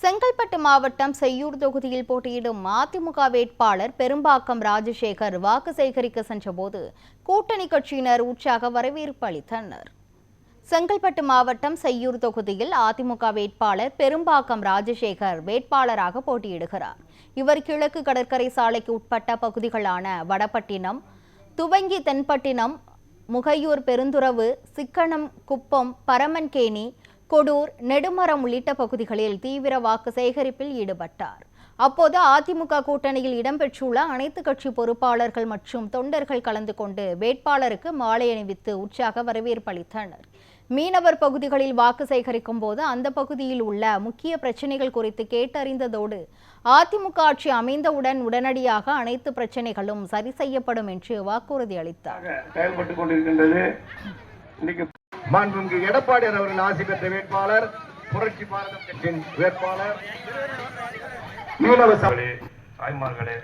செங்கல்பட்டு மாவட்டம் செய்யூர் தொகுதியில் போட்டியிடும் அதிமுக வேட்பாளர் பெரும்பாக்கம் ராஜசேகர் வாக்கு சேகரிக்க சென்றபோது கூட்டணி கட்சியினர் உற்சாக வரவேற்பு அளித்தனர். செங்கல்பட்டு மாவட்டம் செய்யூர் தொகுதியில் அதிமுக வேட்பாளர் பெரும்பாக்கம் ராஜசேகர் வேட்பாளராக போட்டியிடுகிறார். இவர் கிழக்கு கடற்கரை சாலைக்கு உட்பட்ட பகுதிகளான வடபட்டினம், துவங்கி தென்பட்டினம், முகையூர் பெருந்துறவு, சிக்கனம், குப்பம், பரமன்கேணி, கொடூர், நெடுமரம் உள்ளிட்ட பகுதிகளில் தீவிர வாக்கு சேகரிப்பில் ஈடுபட்டார். அப்போது அதிமுக கூட்டணியில் இடம்பெற்றுள்ள அனைத்து கட்சி பொறுப்பாளர்கள் மற்றும் தொண்டர்கள் கலந்து கொண்டு வேட்பாளருக்கு மாலை அணிவித்து உற்சாக வரவேற்பு அளித்தனர். மீனவர் பகுதிகளில் வாக்கு சேகரிக்கும் போது அந்த பகுதியில் உள்ள முக்கிய பிரச்சனைகள் குறித்து கேட்டறிந்ததோடு அதிமுக ஆட்சி அமைந்தவுடன் உடனடியாக அனைத்து பிரச்சனைகளும் சரி செய்யப்படும் என்று வாக்குறுதி அளித்தார். மாண்புமிகு எடப்பாடியார் அவர்கள் ஆசி பெற்ற வேட்பாளர், புரட்சி பாரதம் கட்சியின் வேட்பாளர், மீனவ சபை தாய்மார்களே,